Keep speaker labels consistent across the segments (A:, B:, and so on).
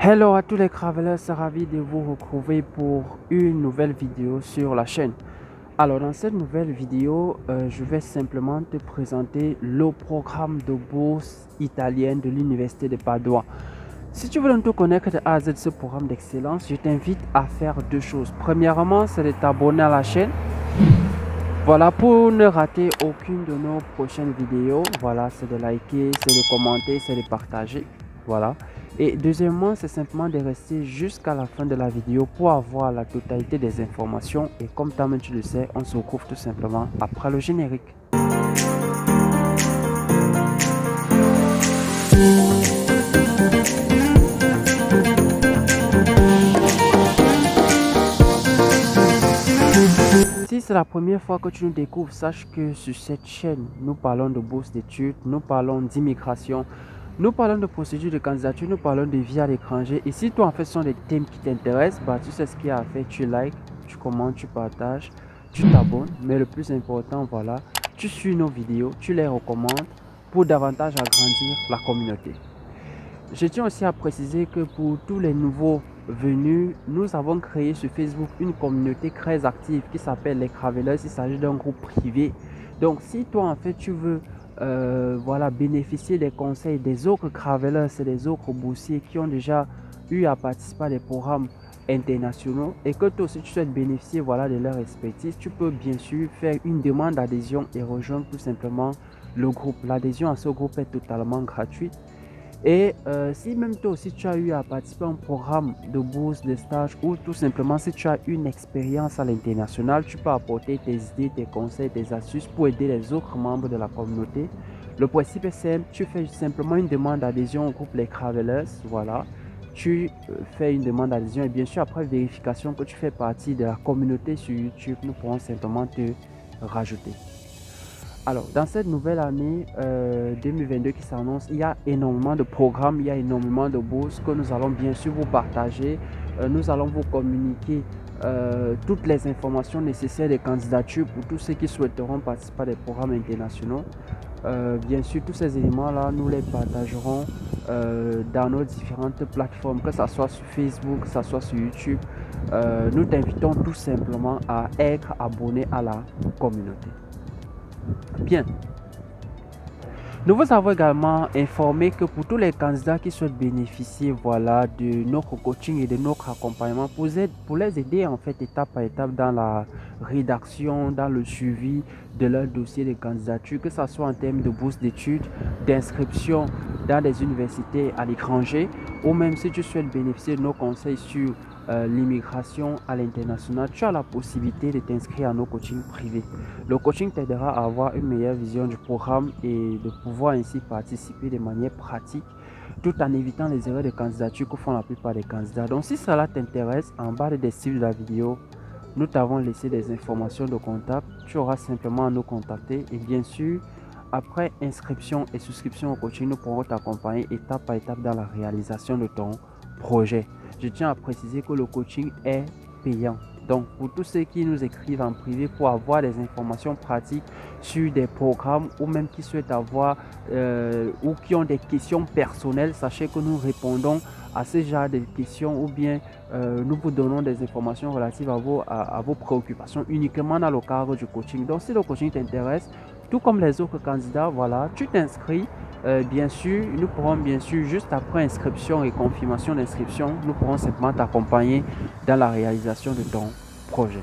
A: Hello à tous les travelers, c'est ravi de vous retrouver pour une nouvelle vidéo sur la chaîne. Alors dans cette nouvelle vidéo, je vais simplement te présenter le programme de bourse italienne de l'Université de Padoue. Si tu veux donc te connecter de A à Z ce programme d'excellence, je t'invite à faire deux choses. Premièrement, c'est de t'abonner à la chaîne. Voilà, pour ne rater aucune de nos prochaines vidéos, voilà, c'est de liker, c'est de commenter, c'est de partager. Voilà. Et deuxièmement, c'est simplement de rester jusqu'à la fin de la vidéo pour avoir la totalité des informations. Et comme toi-même tu le sais, on se retrouve tout simplement après le générique. Si c'est la première fois que tu nous découvres, sache que sur cette chaîne, nous parlons de bourse d'études, nous parlons d'immigration, nous parlons de procédures de candidature, nous parlons de vie à l'étranger. Et si toi en fait ce sont des thèmes qui t'intéressent, bah, tu sais ce qu'il y a à faire, tu likes, tu commentes, tu partages, tu t'abonnes. Mais le plus important, voilà, tu suis nos vidéos, tu les recommandes pour davantage agrandir la communauté. Je tiens aussi à préciser que pour tous les nouveaux venus, nous avons créé sur Facebook une communauté très active qui s'appelle les Travelers. Il s'agit d'un groupe privé. Donc si toi en fait tu veux voilà, bénéficier des conseils des autres Travelers et des autres boursiers qui ont déjà eu à participer à des programmes internationaux et que toi aussi tu souhaites bénéficier voilà, de leur expertise, tu peux bien sûr faire une demande d'adhésion et rejoindre tout simplement le groupe. L'adhésion à ce groupe est totalement gratuite. Et si même toi aussi tu as eu à participer à un programme de bourse, de stage ou tout simplement si tu as une expérience à l'international, tu peux apporter tes idées, tes conseils, tes astuces pour aider les autres membres de la communauté. Le principe est simple, tu fais simplement une demande d'adhésion au groupe Les Travelers, voilà. Tu fais une demande d'adhésion et bien sûr après vérification que tu fais partie de la communauté sur YouTube, nous pourrons simplement te rajouter. Alors, dans cette nouvelle année 2022 qui s'annonce, il y a énormément de programmes, il y a énormément de bourses que nous allons bien sûr vous partager. Nous allons vous communiquer toutes les informations nécessaires des candidatures pour tous ceux qui souhaiteront participer à des programmes internationaux. Bien sûr, tous ces éléments-là, nous les partagerons dans nos différentes plateformes, que ce soit sur Facebook, que ce soit sur YouTube. Nous t'invitons tout simplement à être abonné à la communauté. Bien, nous vous avons également informé que pour tous les candidats qui souhaitent bénéficier voilà, de notre coaching et de notre accompagnement pour les aider en fait étape par étape dans la rédaction, dans le suivi de leur dossier de candidature, que ce soit en termes de bourse d'études, d'inscription dans des universités à l'étranger ou même si tu souhaites bénéficier de nos conseils sur l'immigration à l'international, tu as la possibilité de t'inscrire à nos coachings privés. Le coaching t'aidera à avoir une meilleure vision du programme et de pouvoir ainsi participer de manière pratique tout en évitant les erreurs de candidature que font la plupart des candidats. Donc si cela t'intéresse, en bas des description de la vidéo, nous t'avons laissé des informations de contact. Tu auras simplement à nous contacter et bien sûr, après inscription et souscription au coaching, nous pourrons t'accompagner étape par étape dans la réalisation de ton projet. Je tiens à préciser que le coaching est payant. Donc, pour tous ceux qui nous écrivent en privé pour avoir des informations pratiques sur des programmes ou même qui souhaitent avoir ou qui ont des questions personnelles, sachez que nous répondons à ce genre de questions ou bien nous vous donnons des informations relatives à vos préoccupations uniquement dans le cadre du coaching. Donc, si le coaching t'intéresse, tout comme les autres candidats, voilà, tu t'inscris. Bien sûr, nous pourrons bien sûr, juste après inscription et confirmation d'inscription, nous pourrons simplement t'accompagner dans la réalisation de ton projet.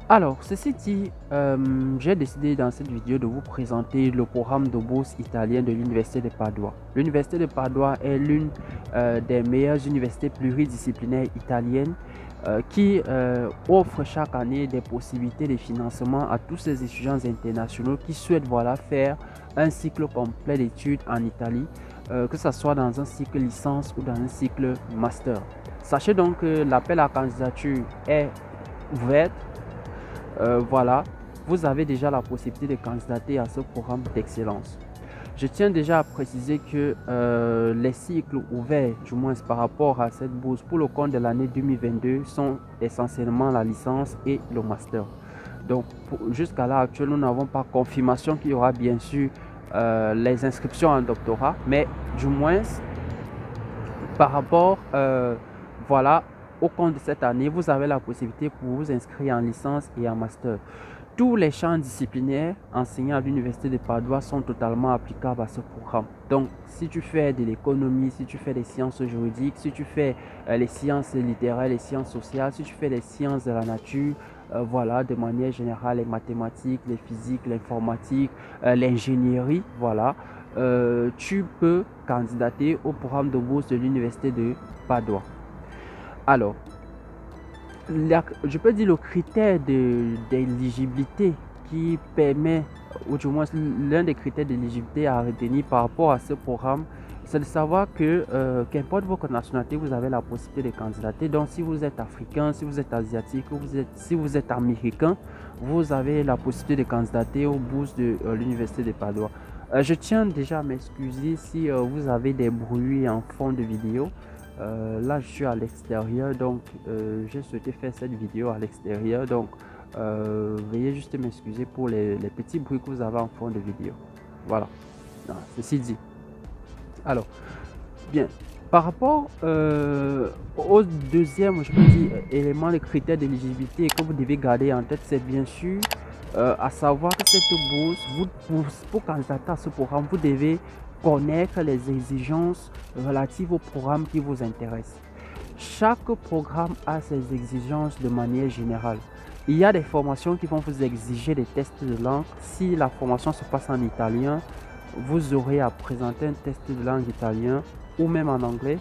A: Alors, ceci dit, j'ai décidé dans cette vidéo de vous présenter le programme de bourse italien de l'Université de Padoue. L'Université de Padoue est l'une des meilleures universités pluridisciplinaires italiennes qui offre chaque année des possibilités de financement à tous ces étudiants internationaux qui souhaitent voilà, faire un cycle complet d'études en Italie, que ce soit dans un cycle licence ou dans un cycle master. Sachez donc que l'appel à candidature est ouvert. Voilà, vous avez déjà la possibilité de candidater à ce programme d'excellence. Je tiens déjà à préciser que les cycles ouverts, du moins par rapport à cette bourse pour le compte de l'année 2022, sont essentiellement la licence et le master. Donc jusqu'à l'heure actuelle, nous n'avons pas confirmation qu'il y aura bien sûr les inscriptions en doctorat, mais du moins Par rapport, voilà, au compte de cette année, vous avez la possibilité pour vous inscrire en licence et en master. Tous les champs disciplinaires enseignés à l'Université de Padoue sont totalement applicables à ce programme. Donc, si tu fais de l'économie, si tu fais des sciences juridiques, si tu fais les sciences littéraires, les sciences sociales, si tu fais les sciences de la nature, voilà, de manière générale, les mathématiques, les physiques, l'informatique, l'ingénierie, voilà, tu peux candidater au programme de bourse de l'Université de Padoue. Alors, je peux dire le critère d'éligibilité qui permet, ou du moins l'un des critères d'éligibilité à retenir par rapport à ce programme, c'est de savoir que qu'importe votre nationalité, vous avez la possibilité de candidater. Donc si vous êtes africain, si vous êtes asiatique, si vous êtes américain, vous avez la possibilité de candidater aux bourses de l'Université de Padoue. Je tiens déjà à m'excuser si vous avez des bruits en fond de vidéo. Là je suis à l'extérieur, donc j'ai souhaité faire cette vidéo à l'extérieur, donc veuillez juste m'excuser pour les petits bruits que vous avez en fond de vidéo. Voilà, ceci dit. Alors, bien, par rapport au deuxième, je peux dire, élément de critères d'éligibilité que vous devez garder en tête, c'est bien sûr à savoir que cette bourse, pour candidater à ce programme, vous devez connaître les exigences relatives au programme qui vous intéresse. Chaque programme a ses exigences de manière générale. Il y a des formations qui vont vous exiger des tests de langue. Si la formation se passe en italien, vous aurez à présenter un test de langue italien ou même en anglais.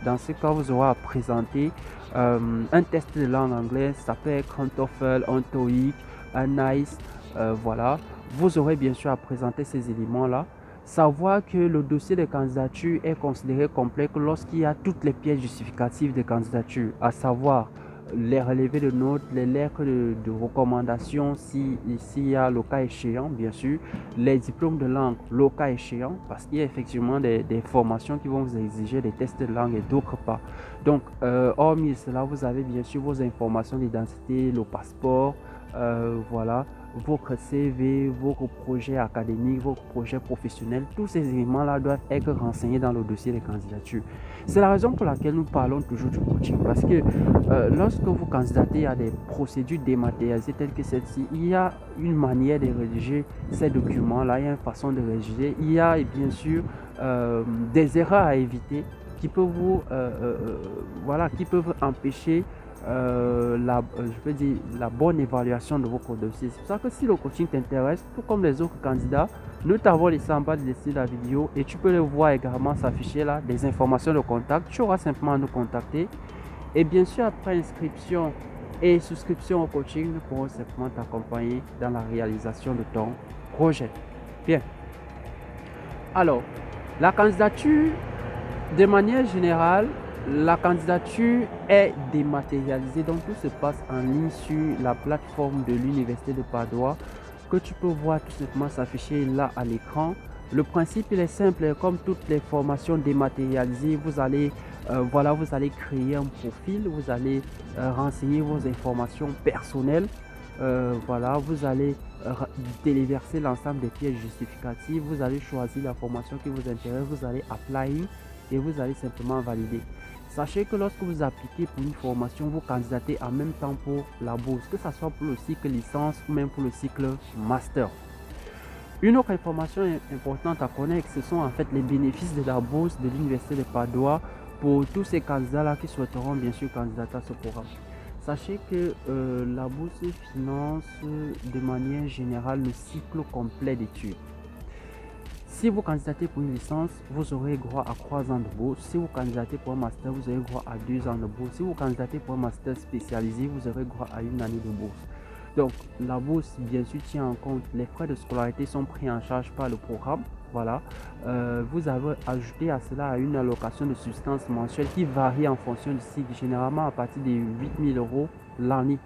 A: Dans ce cas, vous aurez à présenter un test de langue anglais. Ça peut être un TOEFL, un TOEIC, un NICE. Voilà. Vous aurez bien sûr à présenter ces éléments-là. Savoir que le dossier de candidature est considéré complet lorsqu'il y a toutes les pièces justificatives de candidature, à savoir les relevés de notes, les lettres de recommandation, s'il y a le cas échéant, bien sûr, les diplômes de langue, le cas échéant, parce qu'il y a effectivement des formations qui vont vous exiger des tests de langue et d'autres pas. Donc, hormis cela, vous avez bien sûr vos informations d'identité, le passeport, voilà, votre CV, votre projet académique, votre projet professionnel, tous ces éléments-là doivent être renseignés dans le dossier de candidature. C'est la raison pour laquelle nous parlons toujours du coaching, parce que lorsque vous candidatez à des procédures dématérialisées telles que celle-ci, il y a une manière de rédiger ces documents-là, il y a une façon de rédiger, il y a bien sûr des erreurs à éviter qui peuvent vous, voilà, qui peuvent empêcher je peux dire la bonne évaluation de votre dossier. C'est pour ça que si le coaching t'intéresse, tout comme les autres candidats, nous t'avons laissé en bas de la vidéo et tu peux le voir également s'afficher là, des informations de contact. Tu auras simplement à nous contacter et bien sûr après inscription et souscription au coaching, nous pourrons simplement t'accompagner dans la réalisation de ton projet. Bien. Alors, la candidature, de manière générale, la candidature est dématérialisée, donc tout se passe en ligne sur la plateforme de l'Université de Padoue que tu peux voir tout simplement s'afficher là à l'écran. Le principe il est simple, comme toutes les formations dématérialisées, vous allez voilà, vous allez créer un profil, vous allez renseigner vos informations personnelles, voilà, vous allez téléverser l'ensemble des pièces justificatives, vous allez choisir la formation qui vous intéresse, vous allez apply et vous allez simplement valider. Sachez que lorsque vous appliquez pour une formation, vous candidatez en même temps pour la bourse, que ce soit pour le cycle licence ou même pour le cycle master. Une autre information importante à connaître, ce sont en fait les bénéfices de la bourse de l'Université de Padoue pour tous ces candidats-là qui souhaiteront bien sûr candidater à ce programme. Sachez que la bourse finance de manière générale le cycle complet d'études. Si vous candidatez pour une licence, vous aurez droit à 3 ans de bourse. Si vous candidatez pour un master, vous aurez droit à 2 ans de bourse. Si vous candidatez pour un master spécialisé, vous aurez droit à 1 année de bourse. Donc, la bourse, bien sûr, tient en compte les frais de scolarité sont pris en charge par le programme. Voilà. Vous avez ajouté à cela une allocation de substance mensuelle qui varie en fonction du cycle, généralement à partir de 8 000 € l'année.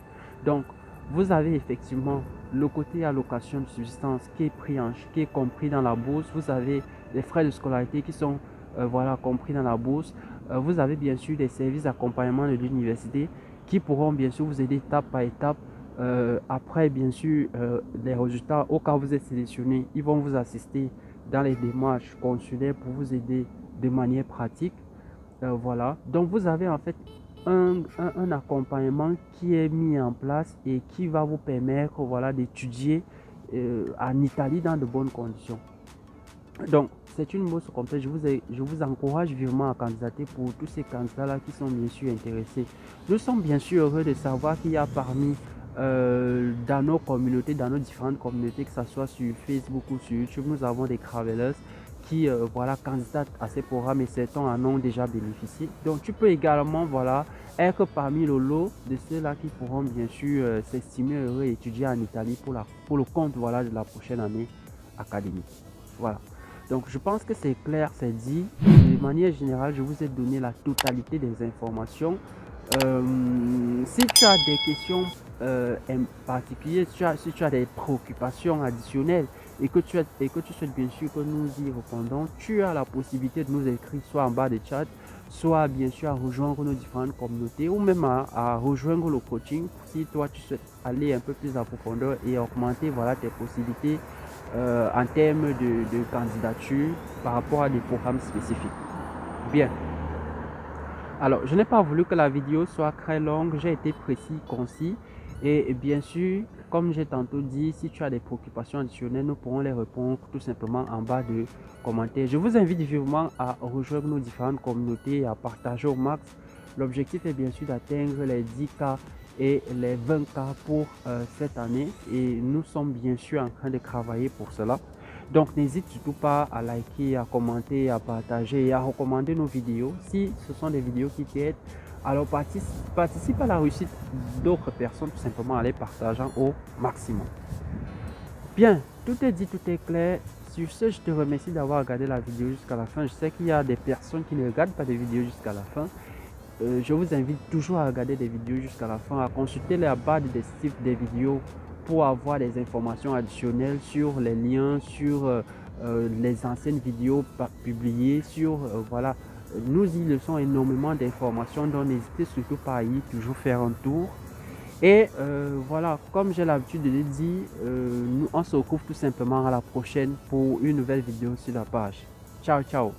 A: Donc, vous avez effectivement le côté allocation de substance qui est compris dans la bourse. Vous avez les frais de scolarité qui sont voilà, compris dans la bourse. Vous avez bien sûr des services d'accompagnement de l'université qui pourront bien sûr vous aider étape par étape. Après bien sûr les résultats, au cas où vous êtes sélectionné, ils vont vous assister dans les démarches consulaires pour vous aider de manière pratique. Voilà, donc vous avez en fait un accompagnement qui est mis en place et qui va vous permettre, voilà, d'étudier en Italie dans de bonnes conditions. Donc, c'est une bourse complète. Je vous encourage vivement à candidater pour tous ces candidats-là qui sont bien sûr intéressés. Nous sommes bien sûr heureux de savoir qu'il y a parmi dans nos communautés, dans nos différentes communautés, que ce soit sur Facebook ou sur YouTube, nous avons des travelers qui voilà, candidatent à ces programmes et certains en ont déjà bénéficié. Donc, tu peux également voilà, être parmi le lot de ceux-là qui pourront bien sûr s'estimer heureux et étudier en Italie pour le compte voilà, de la prochaine année académique. Voilà. Donc je pense que c'est clair, c'est dit. De manière générale, je vous ai donné la totalité des informations. Si tu as des questions en particulier, si tu as des préoccupations additionnelles et que tu souhaites bien sûr que nous y répondons, tu as la possibilité de nous écrire soit en bas de chat, soit bien sûr à rejoindre nos différentes communautés ou même à rejoindre le coaching si toi tu souhaites aller un peu plus en profondeur et augmenter voilà, tes possibilités en termes de candidature par rapport à des programmes spécifiques. Bien. Alors, je n'ai pas voulu que la vidéo soit très longue, j'ai été précis, concis. Et bien sûr, comme j'ai tantôt dit, si tu as des préoccupations additionnelles, nous pourrons les répondre tout simplement en bas de commentaires. Je vous invite vivement à rejoindre nos différentes communautés et à partager au max. L'objectif est bien sûr d'atteindre les 10K et les 20K pour cette année. Et nous sommes bien sûr en train de travailler pour cela. Donc n'hésite surtout pas à liker, à commenter, à partager et à recommander nos vidéos. Si ce sont des vidéos qui t'aident, alors participe à la réussite d'autres personnes tout simplement en les partageant au maximum. Bien, tout est dit, tout est clair. Sur ce, je te remercie d'avoir regardé la vidéo jusqu'à la fin. Je sais qu'il y a des personnes qui ne regardent pas des vidéos jusqu'à la fin. Je vous invite toujours à regarder des vidéos jusqu'à la fin, à consulter la barre de description des vidéos pour avoir des informations additionnelles sur les liens, sur les anciennes vidéos publiées, sur voilà, nous y laissons énormément d'informations, donc n'hésitez surtout pas à y toujours faire un tour. Et voilà, comme j'ai l'habitude de le dire, on se retrouve tout simplement à la prochaine pour une nouvelle vidéo sur la page. Ciao, ciao.